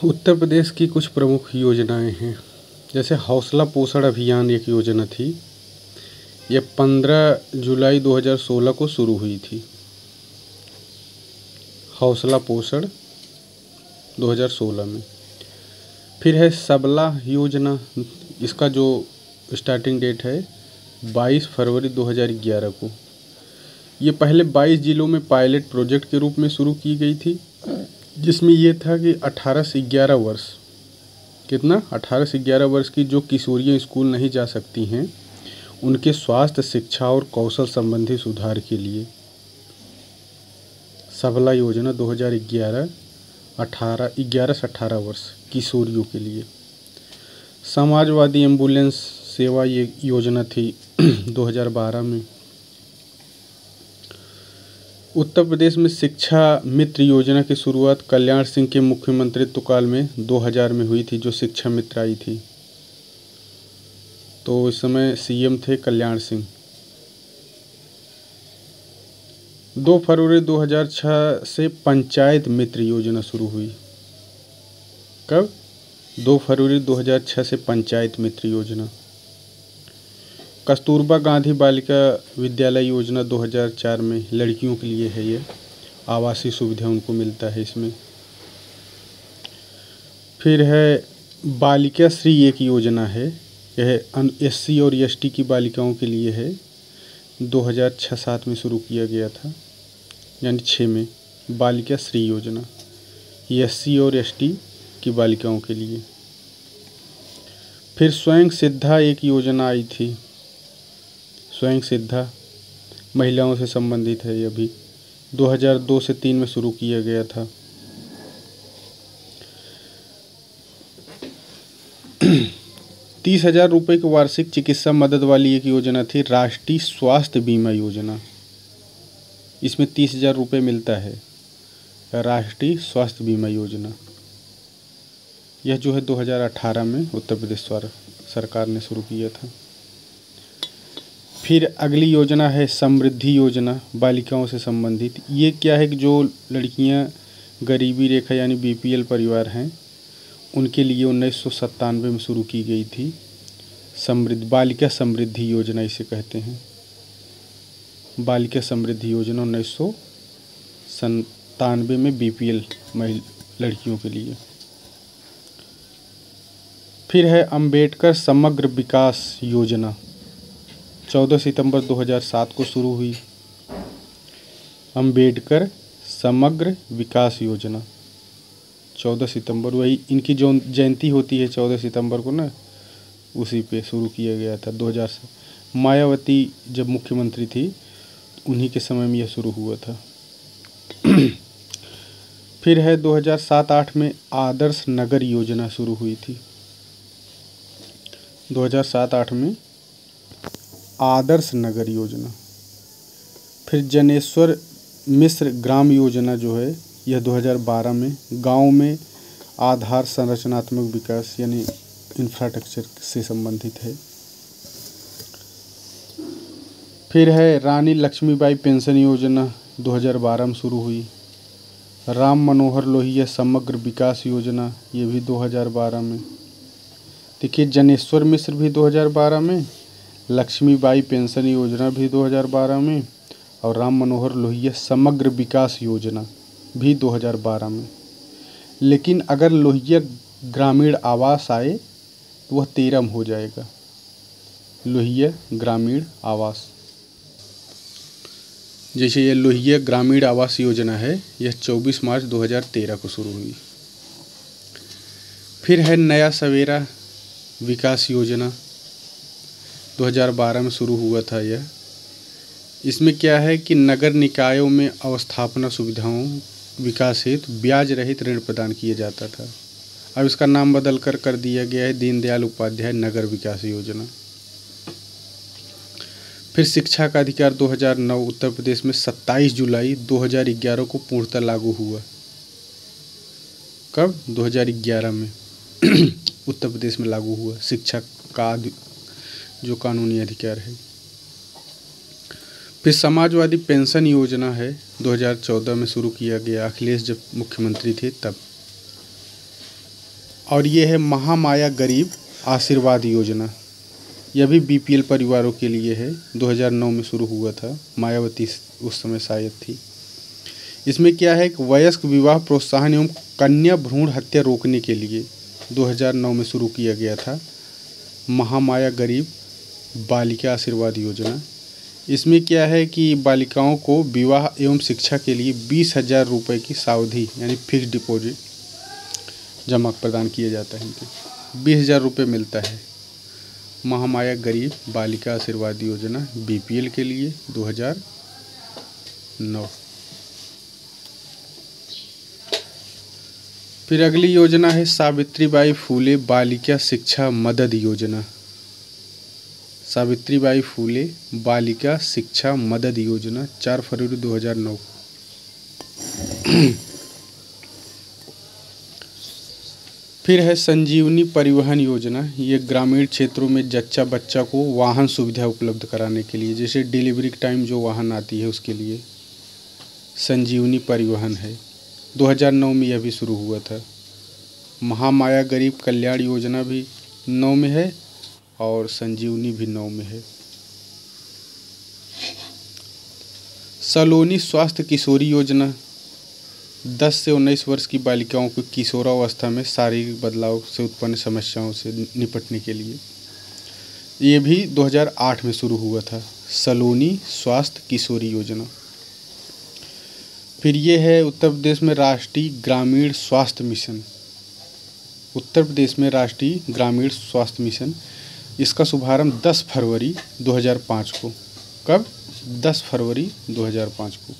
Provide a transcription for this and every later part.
उत्तर प्रदेश की कुछ प्रमुख योजनाएं हैं, जैसे हौसला पोषण अभियान एक योजना थी। ये 15 जुलाई 2016 को शुरू हुई थी। हौसला पोषण 2016 में। फिर है सबला योजना, इसका जो स्टार्टिंग डेट है 22 फरवरी 2011 को। ये पहले 22 जिलों में पायलट प्रोजेक्ट के रूप में शुरू की गई थी, जिसमें ये था कि 18 से 11 वर्ष, कितना 18 से 11 वर्ष की जो किशोरियाँ स्कूल नहीं जा सकती हैं, उनके स्वास्थ्य, शिक्षा और कौशल संबंधी सुधार के लिए सबला योजना 2011 11 से 18 वर्ष किशोरियों के लिए। समाजवादी एम्बुलेंस सेवा ये योजना थी 2012 में। उत्तर प्रदेश में शिक्षा मित्र योजना की शुरुआत कल्याण सिंह के मुख्यमंत्रित्व काल में 2000 में हुई थी, जो शिक्षा मित्र आई थी। तो इस समय सीएम थे कल्याण सिंह। 2 फरवरी 2006 से पंचायत मित्र योजना शुरू हुई। कब? 2 फरवरी 2006 से पंचायत मित्र योजना। कस्तूरबा गांधी बालिका विद्यालय योजना 2004 में लड़कियों के लिए है। ये आवासीय सुविधा उनको मिलता है इसमें। फिर है बालिका श्री एक योजना है, यह एससी और एसटी की बालिकाओं के लिए है। 2006-07 में शुरू किया गया था, यानी 6 में बालिका श्री योजना, एससी और एसटी की बालिकाओं के लिए। फिर स्वयं सिद्धा एक योजना आई थी। स्वयं सिद्धा महिलाओं से संबंधित है। यह भी 2002 से 3 में शुरू किया गया था। ₹30,000 की वार्षिक चिकित्सा मदद वाली एक योजना थी, राष्ट्रीय स्वास्थ्य बीमा योजना। इसमें ₹30,000 मिलता है, राष्ट्रीय स्वास्थ्य बीमा योजना। यह जो है 2018 में उत्तर प्रदेश सरकार ने शुरू किया था। फिर अगली योजना है समृद्धि योजना, बालिकाओं से संबंधित। ये क्या है कि जो लड़कियां गरीबी रेखा यानी बीपीएल परिवार हैं, उनके लिए 1997 में शुरू की गई थी बालिका समृद्धि योजना, इसे कहते हैं बालिका समृद्धि योजना। 1997 में बीपीएल लड़कियों के लिए। फिर है अंबेडकर समग्र विकास योजना, 14 सितंबर 2007 को शुरू हुई। अंबेडकर समग्र विकास योजना 14 सितंबर, वही इनकी जो जयंती होती है 14 सितंबर को ना, उसी पे शुरू किया गया था 2000 से। मायावती जब मुख्यमंत्री थी, उन्हीं के समय में यह शुरू हुआ था। फिर है 2007-08 में आदर्श नगर योजना शुरू हुई थी। 2007-08 में आदर्श नगर योजना। फिर जनेश्वर मिश्र ग्राम योजना जो है, यह 2012 में गांव में आधार संरचनात्मक विकास यानी इंफ्रास्ट्रक्चर से संबंधित है। फिर है रानी लक्ष्मीबाई पेंशन योजना, 2012 में शुरू हुई। राम मनोहर लोहिया समग्र विकास योजना, ये भी 2012 में। देखिए जनेश्वर मिश्र भी 2012 में, लक्ष्मीबाई पेंशन योजना भी 2012 में, और राम मनोहर लोहिया समग्र विकास योजना भी 2012 में। लेकिन अगर लोहिया ग्रामीण आवास आए तो वह 13 में हो जाएगा। लोहिया ग्रामीण आवास, जैसे ये लोहिया ग्रामीण आवास योजना है, यह 24 मार्च 2013 को शुरू हुई। फिर है नया सवेरा विकास योजना, 2012 में शुरू हुआ था यह। इसमें क्या है कि नगर निकायों में अवस्थापना सुविधाओं विकास हेतु ब्याज रहित ऋण प्रदान किया जाता था। अब इसका नाम बदल कर दिया गया है दीनदयाल उपाध्याय नगर विकास योजना। फिर शिक्षा का अधिकार 2009 उत्तर प्रदेश में 27 जुलाई 2011 को पूर्णतः लागू हुआ। कब? 2011 में उत्तर प्रदेश में लागू हुआ शिक्षा का जो कानूनी अधिकार है। फिर समाजवादी पेंशन योजना है, 2014 में शुरू किया गया, अखिलेश जब मुख्यमंत्री थे तब। और ये है महामाया गरीब आशीर्वाद योजना। यह भी बीपीएल परिवारों के लिए है। 2009 में शुरू हुआ था, मायावती उस समय शायद थी। इसमें क्या है कि वयस्क विवाह प्रोत्साहन एवं कन्या भ्रूण हत्या रोकने के लिए 2009 में शुरू किया गया था महामाया गरीब बालिका आशीर्वाद योजना। इसमें क्या है कि बालिकाओं को विवाह एवं शिक्षा के लिए 20,000 रुपये की सावधि यानी फिक्स डिपॉजिट जमा प्रदान किया जाता है। इनके 20,000 रुपये मिलता है। महामाया गरीब बालिका आशीर्वाद योजना बीपीएल के लिए 2009। फिर अगली योजना है सावित्रीबाई फूले बालिका शिक्षा मदद योजना। सावित्रीबाई फूले बालिका शिक्षा मदद योजना 4 फरवरी 2009। फिर है संजीवनी परिवहन योजना। ये ग्रामीण क्षेत्रों में जच्चा बच्चा को वाहन सुविधा उपलब्ध कराने के लिए, जैसे डिलीवरी के टाइम जो वाहन आती है उसके लिए संजीवनी परिवहन है। 2009 में यह भी शुरू हुआ था। महामाया गरीब कल्याण योजना भी 9 में है और संजीवनी भी 9 में है। सलोनी स्वास्थ्य किशोरी योजना 10 से 19 वर्ष की बालिकाओं को किशोरावस्था में शारीरिक बदलाव से उत्पन्न समस्याओं से निपटने के लिए, ये भी 2008 में शुरू हुआ था। सलोनी स्वास्थ्य किशोरी योजना। फिर ये है उत्तर प्रदेश में राष्ट्रीय ग्रामीण स्वास्थ्य मिशन। उत्तर प्रदेश में राष्ट्रीय ग्रामीण स्वास्थ्य मिशन, इसका शुभारंभ 10 फरवरी 2005 को। कब? 10 फरवरी 2005 को।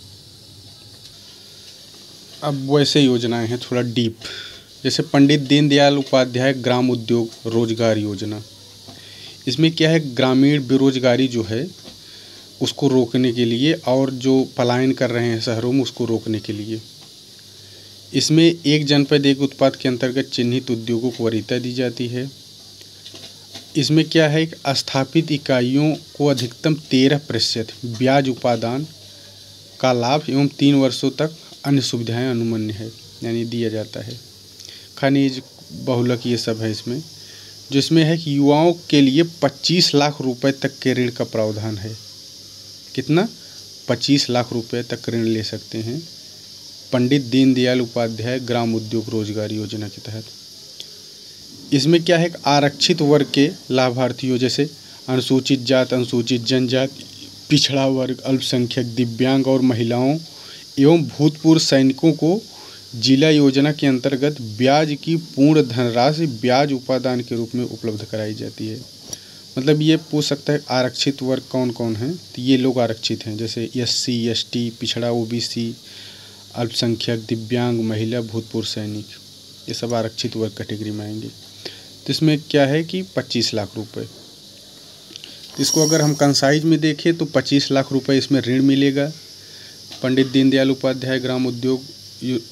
अब वैसे योजनाएं हैं थोड़ा डीप, जैसे पंडित दीनदयाल उपाध्याय ग्राम उद्योग रोजगार योजना। इसमें क्या है, ग्रामीण बेरोजगारी जो है उसको रोकने के लिए और जो पलायन कर रहे हैं शहरों में उसको रोकने के लिए, इसमें एक जनपद एक उत्पाद के अंतर्गत चिन्हित उद्योगों को वरीयता दी जाती है। इसमें क्या है, स्थापित इकाइयों को अधिकतम 13% ब्याज उपादान का लाभ एवं 3 वर्षों तक अन्य सुविधाएं अनुमन्य है, यानी दिया जाता है। खनिज बहुलक ये सब है इसमें। जो इसमें है कि युवाओं के लिए 25 लाख रुपए तक के ऋण का प्रावधान है। कितना? 25 लाख रुपए तक ऋण ले सकते हैं पंडित दीनदयाल उपाध्याय ग्राम उद्योग रोजगार योजना के तहत। इसमें क्या है, आरक्षित वर्ग के लाभार्थियों जैसे अनुसूचित जात, अनुसूचित जनजाति, पिछड़ा वर्ग, अल्पसंख्यक, दिव्यांग और महिलाओं एवं भूतपूर्व सैनिकों को जिला योजना के अंतर्गत ब्याज की पूर्ण धनराशि ब्याज उपादान के रूप में उपलब्ध कराई जाती है। मतलब ये पूछ सकता है आरक्षित वर्ग कौन कौन है, तो ये लोग आरक्षित हैं, जैसे SC, ST, पिछड़ा, OBC, अल्पसंख्यक, दिव्यांग, महिला, भूतपूर्व सैनिक, ये सब आरक्षित वर्ग कैटेगरी में आएंगे। तो इसमें क्या है कि 25 लाख रुपए, इसको अगर हम कंसाइज में देखें तो 25 लाख रुपए इसमें ऋण मिलेगा पंडित दीनदयाल उपाध्याय ग्राम उद्योग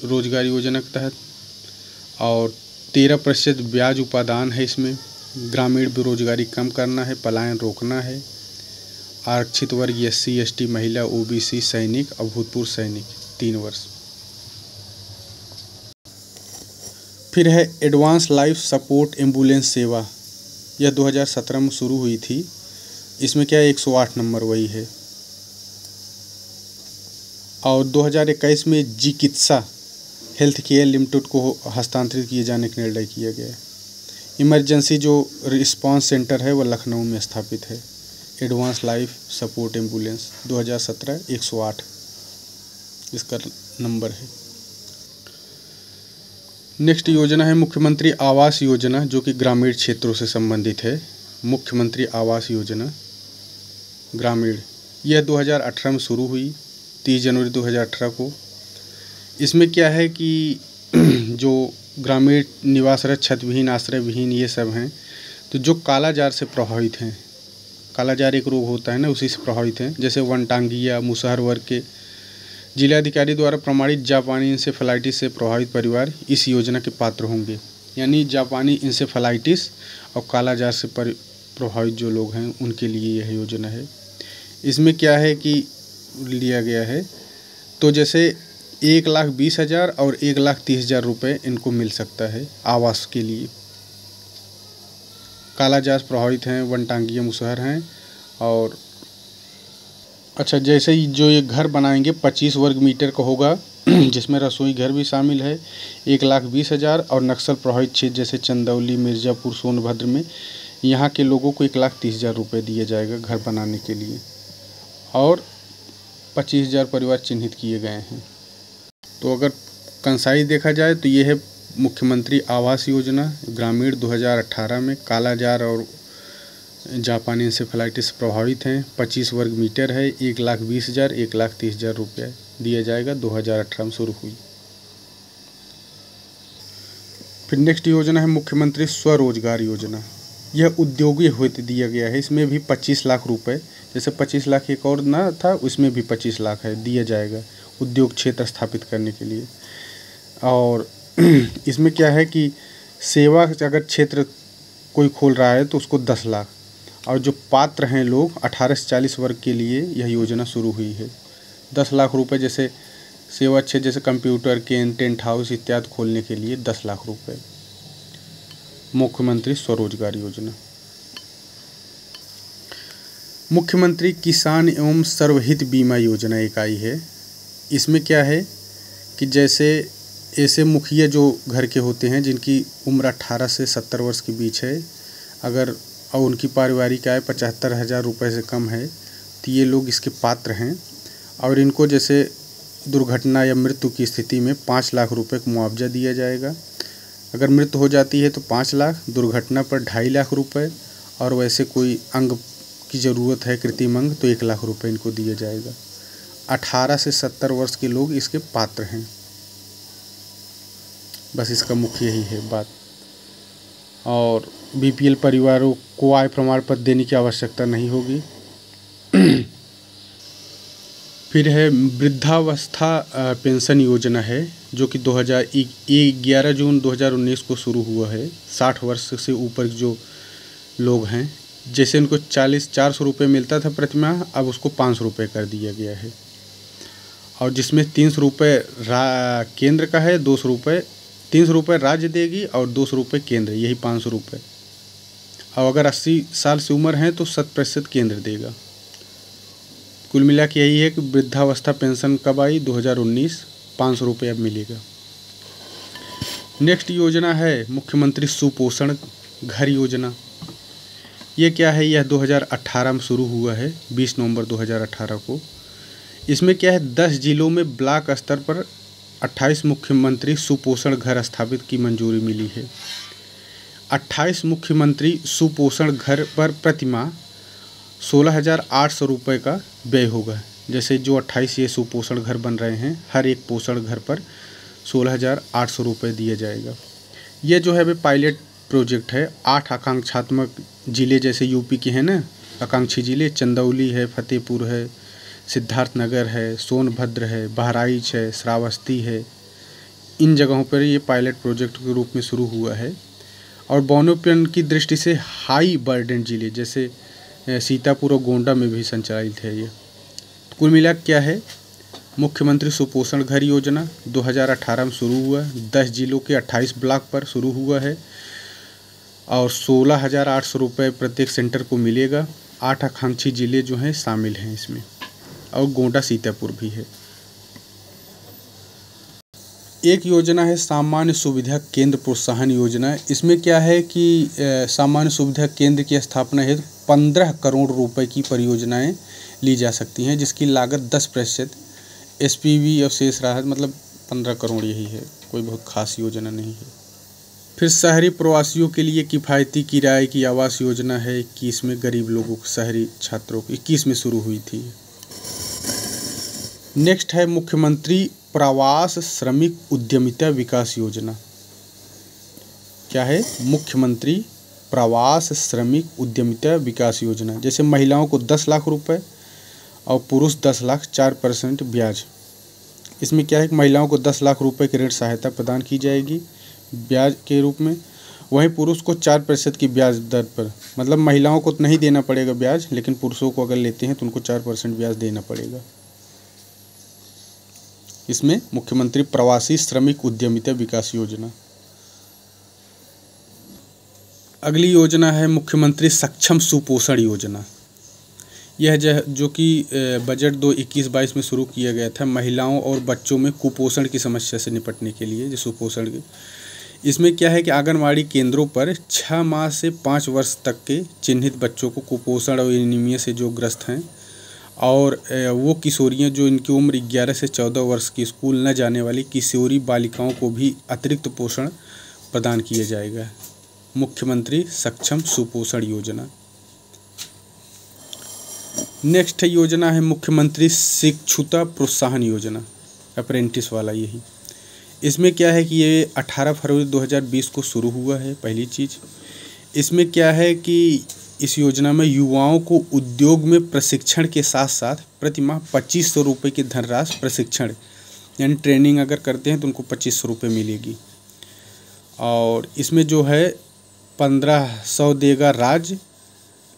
रोजगार योजना के तहत, और 13% ब्याज उपादान है। इसमें ग्रामीण बेरोजगारी कम करना है, पलायन रोकना है, आरक्षित वर्ग SC, ST, महिला, OBC, सैनिक और भूतपूर्व सैनिक 3 वर्ष। फिर है एडवांस लाइफ सपोर्ट एम्बुलेंस सेवा। यह 2017 में शुरू हुई थी। इसमें क्या है, 108 नंबर वही है। और 2021 में चिकित्सा हेल्थ केयर लिमिटेड को हस्तांतरित किए जाने का निर्णय किया गया है। इमरजेंसी जो रिस्पांस सेंटर है वह लखनऊ में स्थापित है। एडवांस लाइफ सपोर्ट एम्बुलेंस 2017 108 इसका नंबर है। नेक्स्ट योजना है मुख्यमंत्री आवास योजना, जो कि ग्रामीण क्षेत्रों से संबंधित है। मुख्यमंत्री आवास योजना ग्रामीण, यह 2018 में शुरू हुई, 30 जनवरी 2018 को। इसमें क्या है कि जो ग्रामीण निवासरत, छत विहीन, आश्रय विहीन ये सब हैं, तो जो कालाजार से प्रभावित हैं, कालाजार एक रोग होता है ना, उसी से प्रभावित हैं, जैसे वनटांगिया, मुसहर वर्ग के जिलाधिकारी द्वारा प्रमाणित जापानी इंसेफेलाइटिस से प्रभावित परिवार इस योजना के पात्र होंगे। यानी जापानी इंसेफेलाइटिस और कालाजार से प्रभावित जो लोग हैं उनके लिए यह योजना है। इसमें क्या है कि लिया गया है, तो जैसे 1,20,000 और 1,30,000 रुपये इनको मिल सकता है आवास के लिए। कालाजार प्रभावित हैं, वनटांगिया मुसहर हैं। और अच्छा, जैसे ही जो ये घर बनाएंगे 25 वर्ग मीटर का होगा जिसमें रसोई घर भी शामिल है। 1,20,000 और नक्सल प्रभावित क्षेत्र जैसे चंदौली, मिर्ज़ापुर, सोनभद्र में यहाँ के लोगों को 1,30,000 रुपये दिया जाएगा घर बनाने के लिए। और 25,000 परिवार चिन्हित किए गए हैं। तो अगर कंसाई देखा जाए तो ये है मुख्यमंत्री आवास योजना ग्रामीण 2018 में। कालाजार और जापानी इंसेफेलाइटिस प्रभावित हैं। 25 वर्ग मीटर है। 1,20,000 1,30,000 रुपये दिया जाएगा। 2018 में शुरू हुई। फिर नेक्स्ट योजना है मुख्यमंत्री स्वरोजगार योजना। यह उद्योगी हेतु दिया गया है। इसमें भी 25 लाख रुपए, जैसे 25 लाख एक और ना था, उसमें भी 25 लाख है, दिया जाएगा उद्योग क्षेत्र स्थापित करने के लिए। और इसमें क्या है कि सेवा अगर क्षेत्र कोई खोल रहा है तो उसको 10 लाख, और जो पात्र हैं लोग 18 से 40 वर्ग के लिए यह योजना शुरू हुई है। 10 लाख रुपए, जैसे सेवा क्षेत्र जैसे कंप्यूटर केंद्र, टेंट हाउस इत्यादि खोलने के लिए 10 लाख रुपए। मुख्यमंत्री स्वरोजगार योजना। मुख्यमंत्री किसान एवं सर्वहित बीमा योजना एक आई है। इसमें क्या है कि जैसे ऐसे मुखिया जो घर के होते हैं जिनकी उम्र 18 से 70 वर्ष के बीच है, अगर और उनकी पारिवारिक आय 75,000 रुपये से कम है तो ये लोग इसके पात्र हैं। और इनको जैसे दुर्घटना या मृत्यु की स्थिति में 5 लाख रुपये का मुआवजा दिया जाएगा। अगर मृत्यु हो जाती है तो 5 लाख, दुर्घटना पर 2.5 लाख रुपये, और वैसे कोई अंग की ज़रूरत है कृत्रिम अंग तो 1 लाख रुपये इनको दिया जाएगा। 18 से 70 वर्ष के लोग इसके पात्र हैं। बस इसका मुख्य यही है बात। और बीपीएल परिवारों को आय प्रमाण पत्र देने की आवश्यकता नहीं होगी। फिर है वृद्धावस्था पेंशन योजना है, जो कि 11 जून 2019 को शुरू हुआ है। 60 वर्ष से ऊपर जो लोग हैं, जैसे उनको 400 रुपये मिलता था प्रतिमाह, अब उसको 500 रुपये कर दिया गया है। और जिसमें 300 रुपये केंद्र का है, 200 रुपये 300 रुपये राज्य देगी और 200 रुपये केंद्र, यही 500 रुपये। और अगर 80 साल से उम्र है तो 100% केंद्र देगा। कुल मिला के यही है कि वृद्धावस्था पेंशन कब आई, 2019, 500 रुपये अब मिलेगा। नेक्स्ट योजना है मुख्यमंत्री सुपोषण घर योजना। ये क्या है, यह 2018 में शुरू हुआ है, 20 नवंबर 2018 को। इसमें क्या है, 10 जिलों में ब्लॉक स्तर पर 28 मुख्यमंत्री सुपोषण घर स्थापित की मंजूरी मिली है। 28 मुख्यमंत्री सुपोषण घर पर प्रतिमाह 16,800 रुपये का व्यय होगा। जैसे जो 28 ये सुपोषण घर बन रहे हैं, हर एक पोषण घर पर 16,800 रुपये दिया जाएगा। ये जो है वे पायलट प्रोजेक्ट है। 8 आकांक्षात्मक ज़िले जैसे यूपी के हैं ना आकांक्षी ज़िले, चंदौली है, फतेहपुर है, सिद्धार्थनगर है, सोनभद्र है, बहराइच है, श्रावस्ती है, इन जगहों पर ये पायलट प्रोजेक्ट के रूप में शुरू हुआ है। और वनोपयन की दृष्टि से हाई बर्डन ज़िले जैसे सीतापुर और गोंडा में भी संचालित है ये। कुल मिला क्या है, मुख्यमंत्री सुपोषण घर योजना 2018 में शुरू हुआ, 10 जिलों के 28 ब्लॉक पर शुरू हुआ है और 16,800 रुपये प्रत्येक सेंटर को मिलेगा। 8 आकांक्षी ज़िले जो हैं शामिल हैं इसमें, और गोंडा सीतापुर भी है। एक योजना है सामान्य सुविधा केंद्र प्रोत्साहन योजना। इसमें क्या है कि सामान्य सुविधा केंद्र की स्थापना हेतु 15 करोड़ रुपए की परियोजनाएं ली जा सकती हैं, जिसकी लागत 10% एसपीवी और शेष राहत, मतलब 15 करोड़ यही है, कोई बहुत खास योजना नहीं है। फिर शहरी प्रवासियों के लिए किफ़ायती किराए की आवास योजना है 21 में, गरीब लोगों को शहरी छात्रों को 21 में शुरू हुई थी। नेक्स्ट है मुख्यमंत्री प्रवास श्रमिक उद्यमिता विकास योजना। क्या है, मुख्यमंत्री प्रवास श्रमिक उद्यमिता विकास योजना। जैसे महिलाओं को 10 लाख रुपए और पुरुष 10 लाख 4% ब्याज। इसमें क्या है कि महिलाओं को 10 लाख रुपए की ऋण सहायता प्रदान की जाएगी ब्याज के रूप में, वहीं पुरुष को 4% की ब्याज दर पर, मतलब महिलाओं को नहीं देना पड़ेगा ब्याज, लेकिन पुरुषों को अगर लेते हैं तो उनको 4% ब्याज देना पड़ेगा। इसमें मुख्यमंत्री प्रवासी श्रमिक उद्यमिता विकास योजना। अगली योजना है मुख्यमंत्री सक्षम सुपोषण योजना। यह जो कि बजट 2021-22 में शुरू किया गया था महिलाओं और बच्चों में कुपोषण की समस्या से निपटने के लिए, जो सुपोषण के। इसमें क्या है कि आंगनवाड़ी केंद्रों पर 6 माह से 5 वर्ष तक के चिन्हित बच्चों को कुपोषण और एनीमिया से जो ग्रस्त हैं, और वो किशोरियाँ जो इनकी उम्र 11 से 14 वर्ष की स्कूल न जाने वाली किशोरी बालिकाओं को भी अतिरिक्त पोषण प्रदान किया जाएगा। मुख्यमंत्री सक्षम सुपोषण योजना। नेक्स्ट योजना है मुख्यमंत्री शिक्षुता प्रोत्साहन योजना, अप्रेंटिस वाला यही। इसमें क्या है कि ये 18 फरवरी 2020 को शुरू हुआ है। पहली चीज़ इसमें क्या है कि इस योजना में युवाओं को उद्योग में प्रशिक्षण के साथ साथ प्रति माह 2500 रुपये की धनराशि प्रशिक्षण यानी ट्रेनिंग अगर करते हैं तो उनको 2500 रुपये मिलेगी। और इसमें जो है 1500 देगा राज्य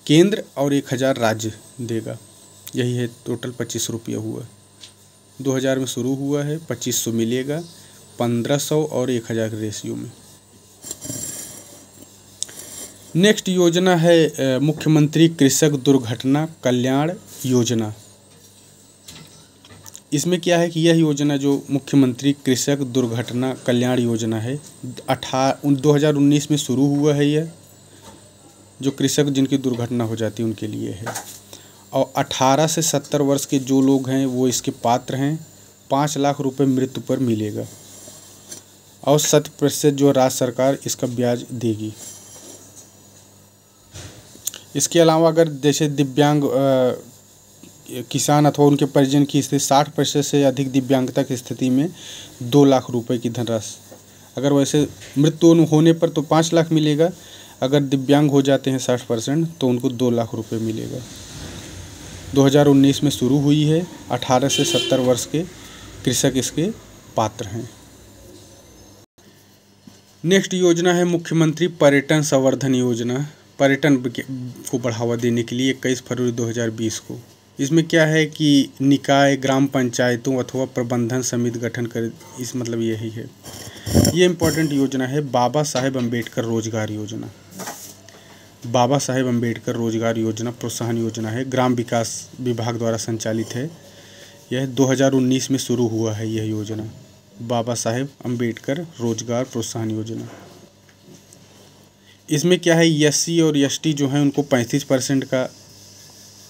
केंद्र और 1000 राज्य देगा। यही है, टोटल 2500 रुपया हुआ। 2000 में शुरू हुआ है, 2500 मिलेगा, 1500 और 1000 के रेशियो में। नेक्स्ट योजना है मुख्यमंत्री कृषक दुर्घटना कल्याण योजना। इसमें क्या है कि यह योजना जो मुख्यमंत्री कृषक दुर्घटना कल्याण योजना है 2019 में शुरू हुआ है। यह जो कृषक जिनकी दुर्घटना हो जाती है उनके लिए है, और 18 से 70 वर्ष के जो लोग हैं वो इसके पात्र हैं। 5 लाख रुपए मृत्यु पर मिलेगा और 100% जो राज्य सरकार इसका ब्याज देगी। इसके अलावा अगर जैसे दिव्यांग किसान अथवा उनके परिजन की स्थिति 60% से अधिक दिव्यांगता की स्थिति में 2 लाख रुपए की धनराशि, अगर वैसे मृत्यु होने पर तो 5 लाख मिलेगा, अगर दिव्यांग हो जाते हैं 60% तो उनको 2 लाख रुपए मिलेगा। 2019 में शुरू हुई है। 18 से 70 वर्ष के कृषक इसके पात्र हैं। नेक्स्ट योजना है मुख्यमंत्री पर्यटन संवर्धन योजना, पर्यटन को बढ़ावा देने के लिए 21 फरवरी 2020 को। इसमें क्या है कि निकाय ग्राम पंचायतों अथवा प्रबंधन समिति गठन कर, इस मतलब यही है। ये इम्पोर्टेंट योजना है बाबा साहेब अम्बेडकर रोजगार योजना। बाबा साहेब अम्बेडकर रोजगार योजना प्रोत्साहन योजना है, ग्राम विकास विभाग द्वारा संचालित है। यह 2019 में शुरू हुआ है। यह योजना बाबा साहेब अम्बेडकर रोजगार प्रोत्साहन योजना। इसमें क्या है SC और ST जो हैं उनको 35% का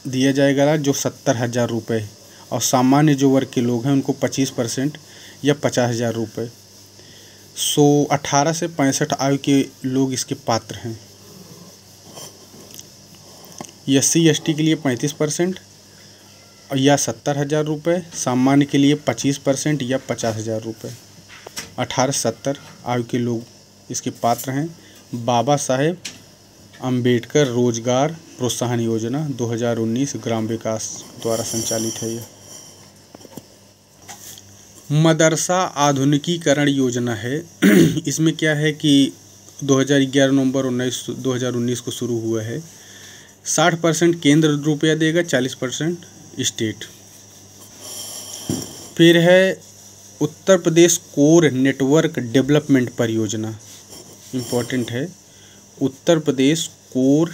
दिया जाएगा जो 70,000 रुपये, और सामान्य जो वर्ग के लोग हैं उनको 25% या 50,000 रुपये। 18 से 65 आयु के लोग इसके पात्र हैं। SC ST के लिए 35% या 70,000 रुपये, सामान्य के लिए 25% या 50,000 रुपये। 18-70 आयु के लोग इसके पात्र हैं। बाबा साहेब अम्बेडकर रोजगार प्रोत्साहन योजना 2019 ग्राम विकास द्वारा संचालित है। यह मदरसा आधुनिकीकरण योजना है। इसमें क्या है कि 2011 नवंबर 2019 को शुरू हुआ है। 60% केंद्र रुपया देगा, 40% स्टेट। फिर है Uttar Pradesh core network development परियोजना, इम्पोर्टेंट है। Uttar Pradesh core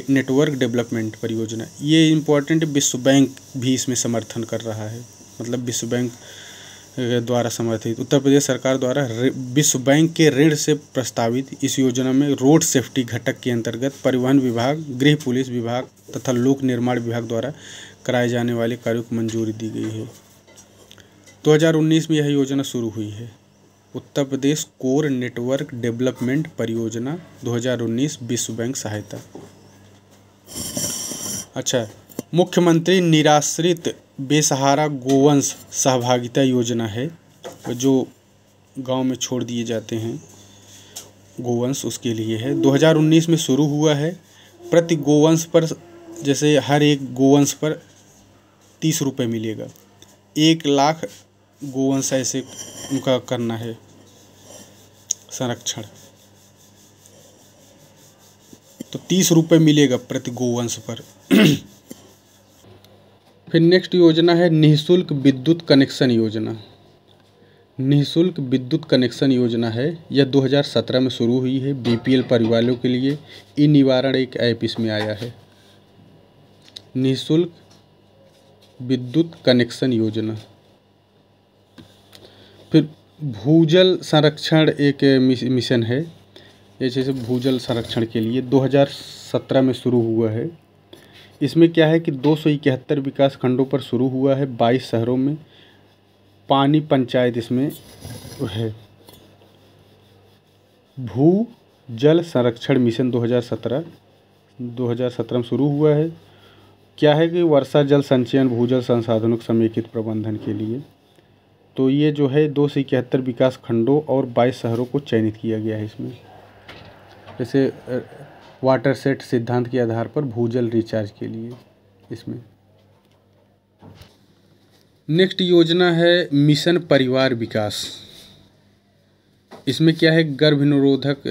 network development परियोजना ये इम्पोर्टेंट, विश्व बैंक भी इसमें समर्थन कर रहा है, मतलब विश्व बैंक द्वारा समर्थित। उत्तर प्रदेश सरकार द्वारा विश्व बैंक के ऋण से प्रस्तावित इस योजना में रोड सेफ्टी घटक के अंतर्गत परिवहन विभाग, गृह पुलिस विभाग तथा लोक निर्माण विभाग द्वारा कराए जाने वाले कार्यों को मंजूरी दी गई है। 2019 में यह योजना शुरू हुई है। Uttar Pradesh core network development परियोजना 2019 विश्व बैंक सहायता। अच्छा, मुख्यमंत्री निराश्रित बेसहारा गोवंश सहभागिता योजना है, जो गांव में छोड़ दिए जाते हैं गोवंश, उसके लिए है। 2019 में शुरू हुआ है। प्रति गोवंश पर, जैसे हर एक गोवंश पर 30 रुपये मिलेगा। 1 लाख गोवंश ऐसे उनका करना है संरक्षण, तो 30 रुपये मिलेगा प्रति गोवंश पर। फिर नेक्स्ट योजना है निःशुल्क विद्युत कनेक्शन योजना। निःशुल्क विद्युत कनेक्शन योजना है। यह 2017 में शुरू हुई है बीपीएल परिवारों के लिए। ई निवारण एक ऐप इसमें आया है। निःशुल्क विद्युत कनेक्शन योजना। फिर भूजल संरक्षण एक मिशन है। ये जैसे भूजल संरक्षण के लिए 2017 में शुरू हुआ है। इसमें क्या है कि 271 विकास खंडों पर शुरू हुआ है 22 शहरों में। पानी पंचायत इसमें है। भू जल संरक्षण मिशन 2017 में शुरू हुआ है। क्या है कि वर्षा जल संचयन भूजल संसाधनों के समेकित प्रबंधन के लिए। तो ये जो है 271 विकास खंडों और 22 शहरों को चयनित किया गया है इसमें। जैसे वाटर सेट सिद्धांत के आधार पर भूजल रिचार्ज के लिए इसमें। नेक्स्ट योजना है मिशन परिवार विकास। इसमें क्या है गर्भ निरोधक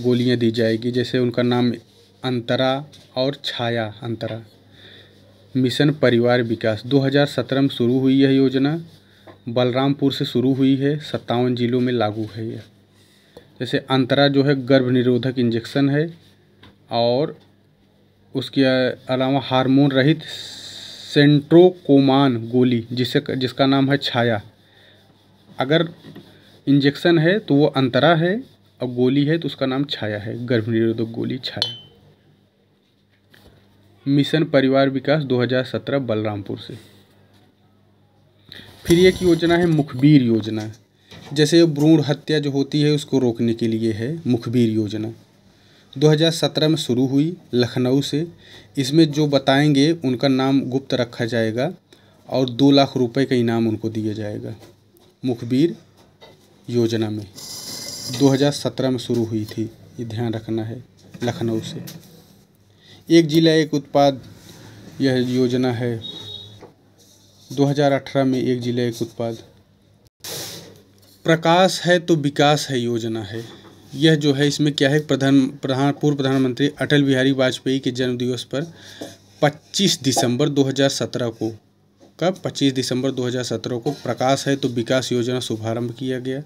गोलियां दी जाएगी। जैसे उनका नाम अंतरा और छाया अंतरा। मिशन परिवार विकास 2017 में शुरू हुई यह योजना। बलरामपुर से शुरू हुई है। 57 जिलों में लागू है यह। जैसे अंतरा जो है गर्भ निरोधक इंजेक्शन है और उसके अलावा हार्मोन रहित सेंट्रोकोमान गोली जिसका नाम है छाया। अगर इंजेक्शन है तो वो अंतरा है और गोली है तो उसका नाम छाया है। गर्भ निरोधक गोली छाया। मिशन परिवार विकास 2017 बलरामपुर से। फिर एक योजना है मुखबिर योजना। जैसे भ्रूण हत्या जो होती है उसको रोकने के लिए है मुखबिर योजना। 2017 में शुरू हुई लखनऊ से। इसमें जो बताएंगे उनका नाम गुप्त रखा जाएगा और 2 लाख रुपए का इनाम उनको दिया जाएगा। मुखबिर योजना में 2017 में शुरू हुई थी। ये ध्यान रखना है। लखनऊ से। एक जिला एक उत्पाद यह योजना है। 2018 में एक जिला एक उत्पाद। प्रकाश है तो विकास है योजना है। यह जो है इसमें क्या है पूर्व प्रधानमंत्री अटल बिहारी वाजपेयी के जन्मदिवस पर 25 दिसंबर 2017 को प्रकाश है तो विकास योजना शुभारंभ किया गया।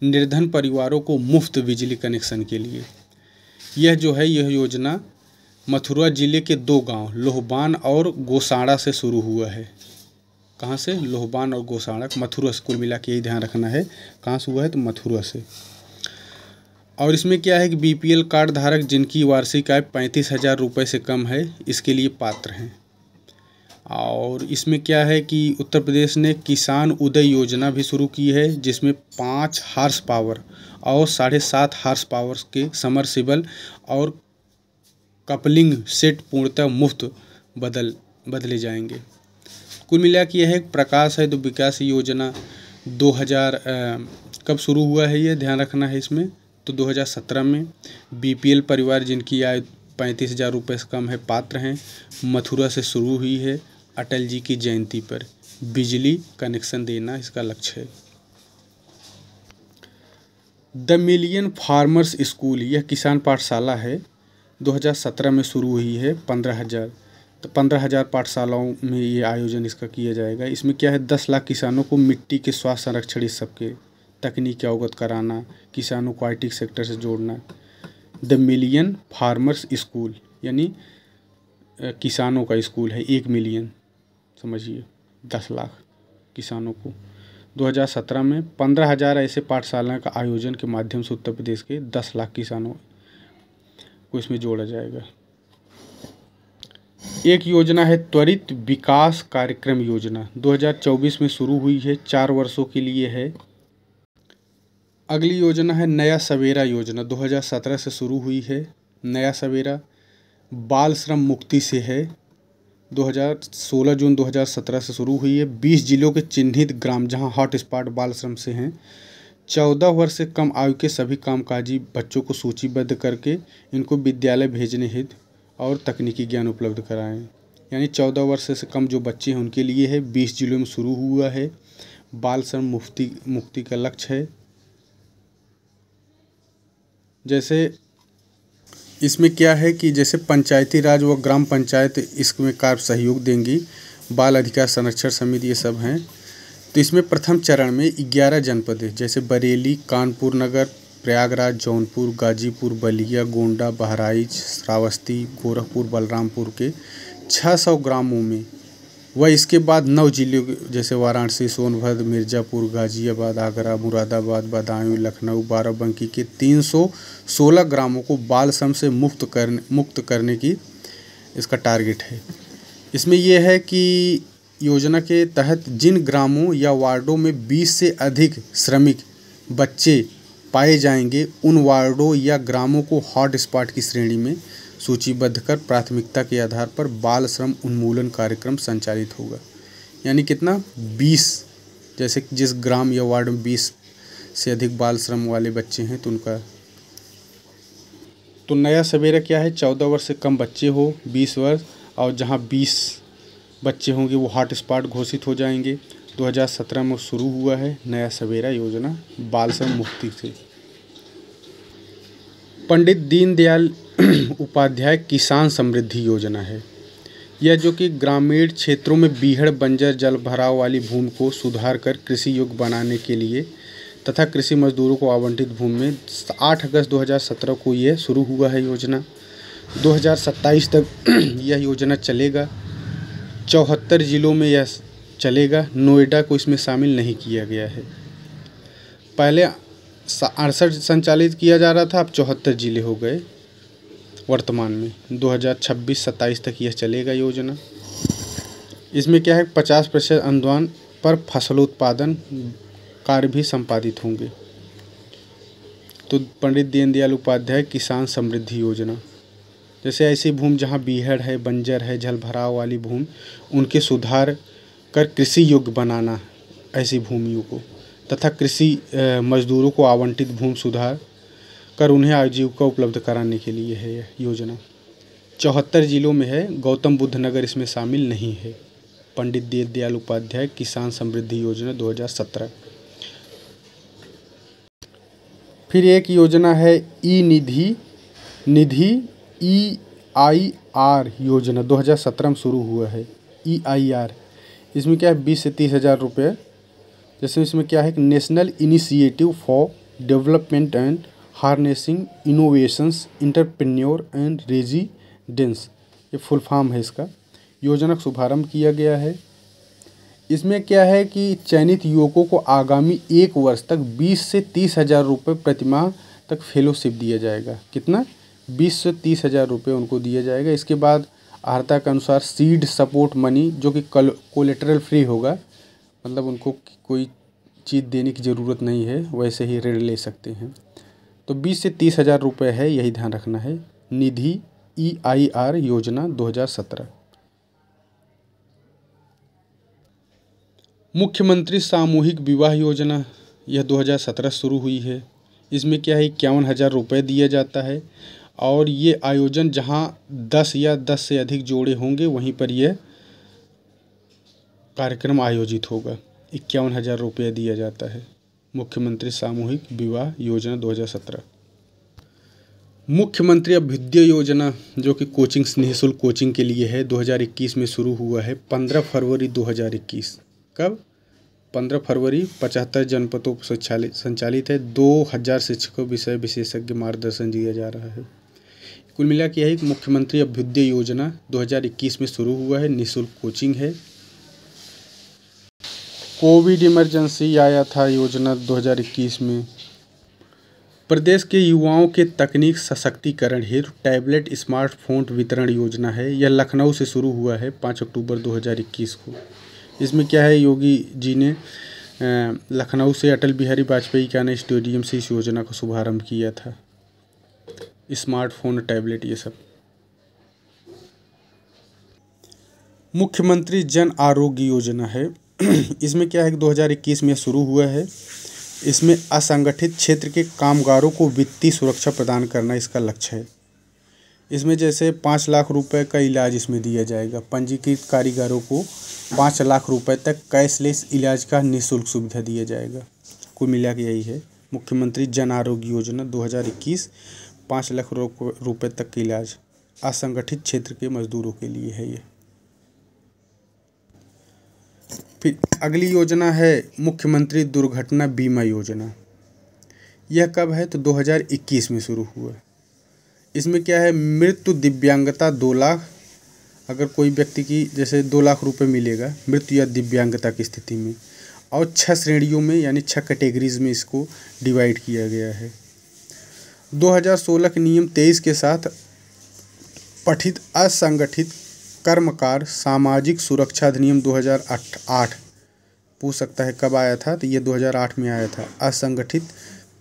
निर्धन परिवारों को मुफ्त बिजली कनेक्शन के लिए। यह जो है यह योजना मथुरा जिले के 2 गांव लोहबान और गोसाड़ा से शुरू हुआ है। कहाँ से? लोहबान और गोसाड़ा। मथुरा से कुल मिला के यही ध्यान रखना है कहाँ से हुआ है तो मथुरा से। और इसमें क्या है कि बीपीएल कार्ड धारक जिनकी वार्षिक आय 35,000 रुपये से कम है इसके लिए पात्र हैं। और इसमें क्या है कि उत्तर प्रदेश ने किसान उदय योजना भी शुरू की है जिसमें 5 हार्स पावर और 7.5 हार्स पावर के समरसिबल और कपलिंग सेट पूर्णतः मुफ्त बदले जाएंगे। कुल मिला के यह है प्रकाश है तो विकास योजना 2000 कब शुरू हुआ है ये ध्यान रखना है इसमें। तो 2017 में बीपीएल परिवार जिनकी आय 35,000 रुपये से कम है पात्र हैं। मथुरा से शुरू हुई है। अटल जी की जयंती पर बिजली कनेक्शन देना इसका लक्ष्य है। द मिलियन फार्मर्स स्कूल यह किसान पाठशाला है। 2017 में शुरू हुई है। 15,000 पाठशालाओं में ये आयोजन इसका किया जाएगा। इसमें क्या है 10 लाख किसानों को मिट्टी के स्वास्थ्य संरक्षण इस सबके तकनीक अवगत कराना, किसानों को आईटी सेक्टर से जोड़ना। द मिलियन फार्मर्स स्कूल यानी किसानों का स्कूल है। 1 मिलियन समझिए 10 लाख किसानों को। 2017 में 15,000 ऐसे पाठशालाओं का आयोजन के माध्यम से उत्तर प्रदेश के 10 लाख किसानों को इसमें जोड़ा जाएगा। एक योजना है त्वरित विकास कार्यक्रम योजना। 2024 में शुरू हुई है। 4 वर्षों के लिए है। अगली योजना है नया सवेरा योजना। 2017 से शुरू हुई है। नया सवेरा बाल श्रम मुक्ति से है। 16 जून 2017 से शुरू हुई है। 20 जिलों के चिन्हित ग्राम जहां हॉट स्पॉट बाल श्रम से हैं 14 वर्ष से कम आयु के सभी कामकाजी बच्चों को सूचीबद्ध करके इनको विद्यालय भेजने हेतु और तकनीकी ज्ञान उपलब्ध कराएं। यानी 14 वर्ष से कम जो बच्चे हैं उनके लिए है। 20 जिलों में शुरू हुआ है। बाल श्रम मुक्ति का लक्ष्य है। जैसे इसमें क्या है कि जैसे पंचायती राज व ग्राम पंचायत इसमें कार्य सहयोग देंगी। बाल अधिकार संरक्षण समिति ये सब हैं। तो इसमें प्रथम चरण में 11 जनपद है, जैसे बरेली, कानपुर नगर, प्रयागराज, जौनपुर, गाजीपुर, बलिया, गोंडा, बहराइच, श्रावस्ती, गोरखपुर, बलरामपुर के 600 ग्रामों में व इसके बाद 9 जिलों जैसे वाराणसी, सोनभद्र, मिर्ज़ापुर, गाज़ियाबाद, आगरा, मुरादाबाद, बदायूं, लखनऊ, बाराबंकी के 316 ग्रामों को बाल श्रम से मुक्त करने की इसका टारगेट है। इसमें यह है कि योजना के तहत जिन ग्रामों या वार्डों में 20 से अधिक श्रमिक बच्चे पाए जाएंगे, उन वार्डों या ग्रामों को हॉट स्पॉट की श्रेणी में सूचीबद्ध कर प्राथमिकता के आधार पर बाल श्रम उन्मूलन कार्यक्रम संचालित होगा। यानी कितना 20, जैसे जिस ग्राम या वार्ड में 20 से अधिक बाल श्रम वाले बच्चे हैं तो उनका तो नया सवेरा क्या है, 14 वर्ष से कम बच्चे हो, 20 वर्ष, और जहां 20 बच्चे होंगे वो हॉट स्पॉट घोषित हो जाएंगे। 2017 में शुरू हुआ है नया सवेरा योजना बाल श्रम मुक्ति से। पंडित दीनदयाल उपाध्याय किसान समृद्धि योजना है यह, जो कि ग्रामीण क्षेत्रों में बीहड़, बंजर, जल भराव वाली भूमि को सुधार कर कृषि योग्य बनाने के लिए तथा कृषि मजदूरों को आवंटित भूमि में 8 अगस्त 2017 को यह शुरू हुआ है योजना। 2027 तक यह योजना चलेगा। 74 जिलों में यह चलेगा। नोएडा को इसमें शामिल नहीं किया गया है। पहले 68 संचालित किया जा रहा था, अब 74 जिले हो गए वर्तमान में। 2026-27 तक यह चलेगा योजना। इसमें क्या है, 50% अनुदान पर फसलोत्पादन कार्य भी संपादित होंगे। तो पंडित दीनदयाल उपाध्याय किसान समृद्धि योजना, जैसे ऐसी भूमि जहाँ बीहड़ है, बंजर है, जल भराव वाली भूमि, उनके सुधार कर कृषि योग्य बनाना ऐसी भूमियों को, तथा कृषि मजदूरों को आवंटित भूमि सुधार कर उन्हें आजीविका उपलब्ध कराने के लिए है यह योजना। 74 जिलों में है, गौतम बुद्ध नगर इसमें शामिल नहीं है। पंडित दीनदयाल उपाध्याय किसान समृद्धि योजना 2017। फिर एक योजना है निधि EIR योजना, 2017 में शुरू हुआ है। EIR इसमें क्या है, 20 से 30 हज़ार रुपये। जैसे इसमें क्या है, national initiative for development and harnessing innovations entrepreneur and residence, ये फुल फॉर्म है इसका। योजना का शुभारंभ किया गया है। इसमें क्या है कि चयनित युवकों को आगामी 1 वर्ष तक 20 से 30 हज़ार रुपये प्रतिमाह तक फेलोशिप दिया जाएगा। कितना, 20 से 30 हज़ार रुपये उनको दिया जाएगा। इसके बाद अर्हता के अनुसार सीड सपोर्ट मनी, जो कि कोलेटरल फ्री होगा, मतलब उनको कोई चीज़ देने की ज़रूरत नहीं है, वैसे ही ऋण ले सकते हैं। तो 20 से 30 हज़ार रुपये है, यही ध्यान रखना है। निधि EIR योजना 2017। मुख्यमंत्री सामूहिक विवाह योजना, यह 2017 शुरू हुई है। इसमें क्या है, 51,000 रुपये दिया जाता है, और ये आयोजन जहां 10 या 10 से अधिक जोड़े होंगे वहीं पर यह कार्यक्रम आयोजित होगा। 51,000 रुपये दिया जाता है। मुख्यमंत्री सामूहिक विवाह योजना 2017। मुख्यमंत्री अभ्युदय योजना, जो कि कोचिंग निःशुल्क कोचिंग के लिए है, 2021 में शुरू हुआ है। 15 फरवरी 2021। कब, 15 फरवरी। 75 जनपदों पर संचालित है। 2000 शिक्षकों विषय विशेषज्ञ मार्गदर्शन दिया जा रहा है। कुल मिला के यही मुख्यमंत्री अभ्युदय योजना 2021 में शुरू हुआ है। निःशुल्क कोचिंग है। कोविड इमरजेंसी आया था योजना 2021 में। प्रदेश के युवाओं के तकनीक सशक्तिकरण हेतु टैबलेट स्मार्टफोन वितरण योजना है। यह लखनऊ से शुरू हुआ है 5 अक्टूबर 2021 को। इसमें क्या है, योगी जी ने लखनऊ से अटल बिहारी वाजपेयी के स्टेडियम से इस योजना का शुभारंभ किया था। स्मार्टफोन, टैबलेट, ये सब। मुख्यमंत्री जन आरोग्य योजना है। इसमें क्या है कि 2021 में शुरू हुआ है। इसमें असंगठित क्षेत्र के कामगारों को वित्तीय सुरक्षा प्रदान करना इसका लक्ष्य है। इसमें जैसे 5 लाख रुपए का इलाज इसमें दिया जाएगा। पंजीकृत कारीगरों को 5 लाख रुपए तक कैशलेस इलाज का निःशुल्क सुविधा दिया जाएगा। कुल मिला के यही है मुख्यमंत्री जन आरोग्य योजना 2021। 5 लाख रुपए तक का इलाज असंगठित क्षेत्र के मजदूरों के लिए है ये। फिर अगली योजना है मुख्यमंत्री दुर्घटना बीमा योजना। यह कब है तो 2021 में शुरू हुआ। इसमें क्या है, मृत्यु दिव्यांगता 2 लाख, अगर कोई व्यक्ति की जैसे 2 लाख रुपए मिलेगा मृत्यु या दिव्यांगता की स्थिति में, और 6 श्रेणियों में यानी 6 कैटेगरीज में इसको डिवाइड किया गया है। 2016 के नियम 23 के साथ पठित असंगठित कर्मकार सामाजिक सुरक्षा अधिनियम 2008 पूछ सकता है कब आया था, तो ये 2008 में आया था। असंगठित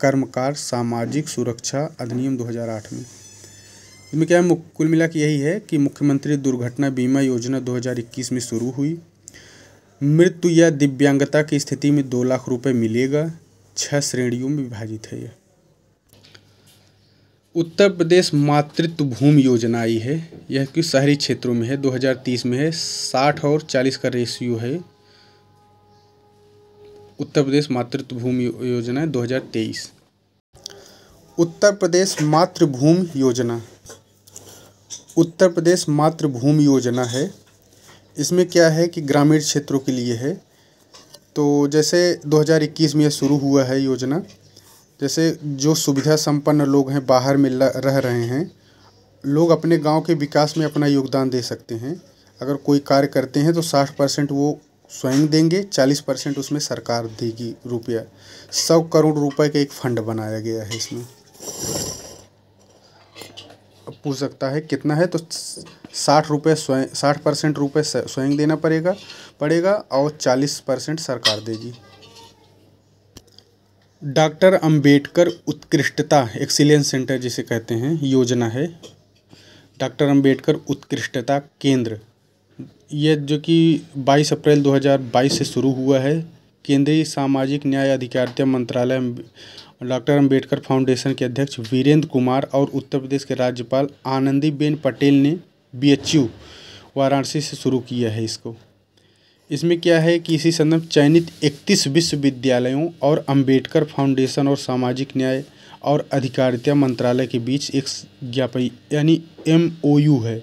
कर्मकार सामाजिक सुरक्षा अधिनियम 2008 में। इसमें क्या है, कुल मिला के यही है कि मुख्यमंत्री दुर्घटना बीमा योजना 2021 में शुरू हुई। मृत्यु या दिव्यांगता की स्थिति में 2 लाख रुपए मिलेगा। 6 श्रेणियों में विभाजित है यह। उत्तर प्रदेश मातृत्व भूमि योजना आई है। यह कि शहरी क्षेत्रों में है, 2030 में है। 60 और 40 का रेशियो है। उत्तर प्रदेश मातृत्व भूमि योजना 2023। उत्तर प्रदेश मातृभूमि योजना, उत्तर प्रदेश मातृभूमि योजना है। इसमें क्या है कि ग्रामीण क्षेत्रों के लिए है। तो जैसे 2021 में यह शुरू हुआ है योजना। जैसे जो सुविधा संपन्न लोग हैं, बाहर में रह रहे हैं लोग, अपने गांव के विकास में अपना योगदान दे सकते हैं। अगर कोई कार्य करते हैं तो 60% वो स्वयं देंगे, 40% उसमें सरकार देगी रुपया। 100 करोड़ रुपए का एक फंड बनाया गया है इसमें। अब पूछ सकता है कितना है, तो 60% रुपये स्वयं देना पड़ेगा और 40% सरकार देगी। डॉक्टर अंबेडकर उत्कृष्टता एक्सीलेंस सेंटर जिसे कहते हैं योजना है। डॉक्टर अंबेडकर उत्कृष्टता केंद्र, यह जो कि 22 अप्रैल 2022 से शुरू हुआ है। केंद्रीय सामाजिक न्याय अधिकारिता मंत्रालय डॉक्टर अंबेडकर फाउंडेशन के अध्यक्ष वीरेंद्र कुमार और उत्तर प्रदेश के राज्यपाल आनंदीबेन पटेल ने BHU वाराणसी से शुरू किया है इसको। इसमें क्या है कि इसी संदर्भ चयनित 31 विश्वविद्यालयों और अंबेडकर फाउंडेशन और सामाजिक न्याय और अधिकारिता मंत्रालय के बीच एक ज्ञापन यानी MOU है।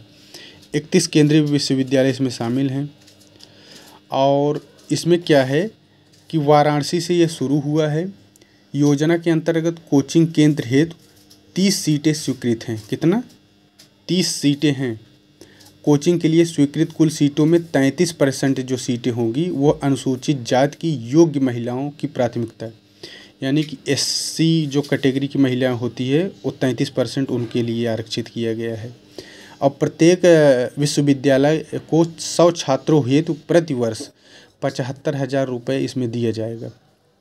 31 केंद्रीय विश्वविद्यालय इसमें शामिल हैं। और इसमें क्या है कि वाराणसी से यह शुरू हुआ है। योजना के अंतर्गत कोचिंग केंद्र हेतु 30 सीटें स्वीकृत हैं। कितना? 30 सीटें हैं। कोचिंग के लिए स्वीकृत कुल सीटों में 33% जो सीटें होंगी वो अनुसूचित जाति की योग्य महिलाओं की प्राथमिकता है। यानी कि SC जो कैटेगरी की महिलाएं होती है वो 33% उनके लिए आरक्षित किया गया है। और प्रत्येक विश्वविद्यालय को 100 छात्रों हेतु प्रतिवर्ष 75,000 रुपये इसमें दिया जाएगा।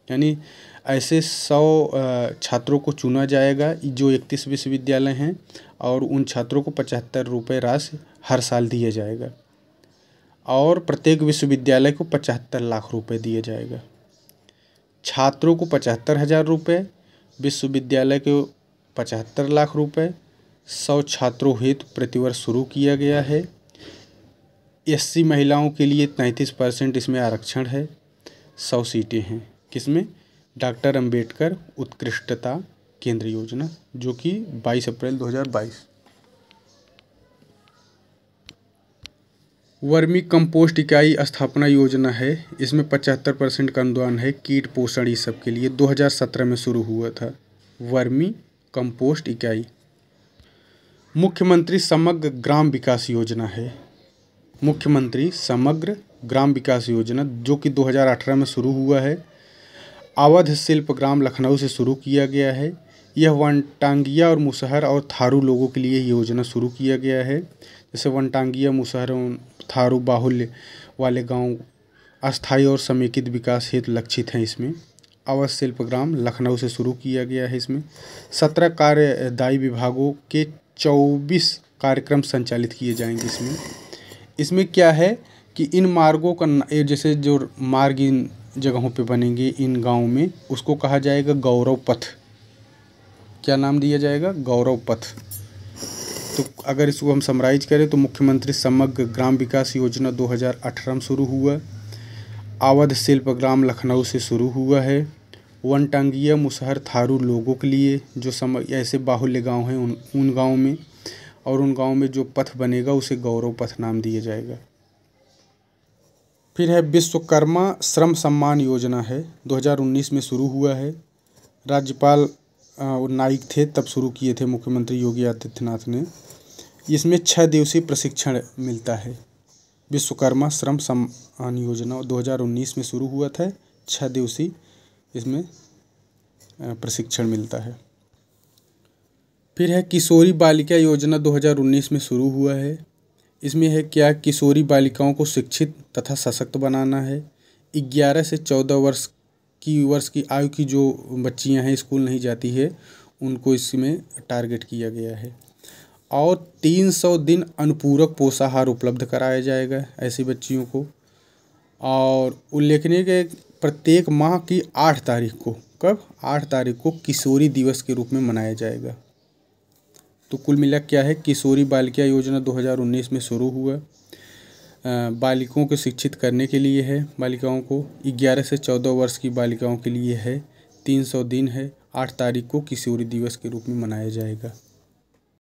यानी ऐसे 100 छात्रों को चुना जाएगा जो 31 विश्वविद्यालय हैं, और उन छात्रों को 75 रुपये राशि हर साल दिया जाएगा। और प्रत्येक विश्वविद्यालय को 75 लाख रुपए दिया जाएगा। छात्रों को 75,000 रुपये, विश्वविद्यालय को 75 लाख रुपए, 100 छात्रों हेतु प्रतिवर्ष शुरू किया गया है। SC महिलाओं के लिए 33% इसमें आरक्षण है। 100 सीटें हैं। किसमें? डॉक्टर अंबेडकर उत्कृष्टता केंद्र योजना, जो कि 22 अप्रैल 2022। वर्मी कंपोस्ट इकाई स्थापना योजना है। इसमें 75% का अनुदान है। कीट पोषण ये सब के लिए 2017 में शुरू हुआ था। वर्मी कंपोस्ट इकाई। मुख्यमंत्री समग्र ग्राम विकास योजना है। मुख्यमंत्री समग्र ग्राम विकास योजना जो कि 2018 में शुरू हुआ है। अवध शिल्प ग्राम लखनऊ से शुरू किया गया है। यह वनटांगिया और मुसहर और थारू लोगों के लिए योजना शुरू किया गया है। जैसे वनटांगिया, मुसहर, थारू बाहुल्य वाले गांव अस्थायी और समेकित विकास हेतु लक्षित हैं। इसमें अवध शिल्प ग्राम लखनऊ से शुरू किया गया है। इसमें 17 कार्यदायी विभागों के 24 कार्यक्रम संचालित किए जाएंगे। इसमें क्या है कि इन मार्गों का जैसे जो मार्ग इन जगहों पे बनेंगे इन गाँव में, उसको कहा जाएगा गौरव पथ। क्या नाम दिया जाएगा? गौरव पथ। तो अगर इसको हम समराइज करें तो मुख्यमंत्री समग्र ग्राम विकास योजना 2018 में शुरू हुआ। अवध शिल्प ग्राम लखनऊ से शुरू हुआ है। वनटांगिया, मुसहर, थारू लोगों के लिए जो ऐसे बाहुल्य गांव हैं उन गाँव में, और उन गाँव में जो पथ बनेगा उसे गौरव पथ नाम दिया जाएगा। फिर है विश्वकर्मा श्रम सम्मान योजना है, 2019 में शुरू हुआ है। राज्यपाल नाइक थे तब शुरू किए थे मुख्यमंत्री योगी आदित्यनाथ ने। इसमें 6 दिवसीय प्रशिक्षण मिलता है। विश्वकर्मा श्रम सम्मान योजना 2019 में शुरू हुआ था, 6 दिवसीय इसमें प्रशिक्षण मिलता है। फिर है किशोरी बालिका योजना 2019 में शुरू हुआ है। इसमें है क्या, किशोरी बालिकाओं को शिक्षित तथा सशक्त बनाना है। 11 से 14 वर्ष की आयु की जो बच्चियां हैं, स्कूल नहीं जाती है, उनको इसमें टारगेट किया गया है। और 300 दिन अनुपूरक पोषाहार उपलब्ध कराया जाएगा ऐसी बच्चियों को। और उल्लेखनीय है प्रत्येक माह की 8 तारीख को, कब, 8 तारीख को किशोरी दिवस के रूप में मनाया जाएगा। तो कुल मिला क्या है, किशोरी बालिका योजना 2019 में शुरू हुआ, बालिकाओं को शिक्षित करने के लिए है। बालिकाओं को 11 से 14 वर्ष की बालिकाओं के लिए है, 300 दिन है, 8 तारीख को किशोरी दिवस के रूप में मनाया जाएगा।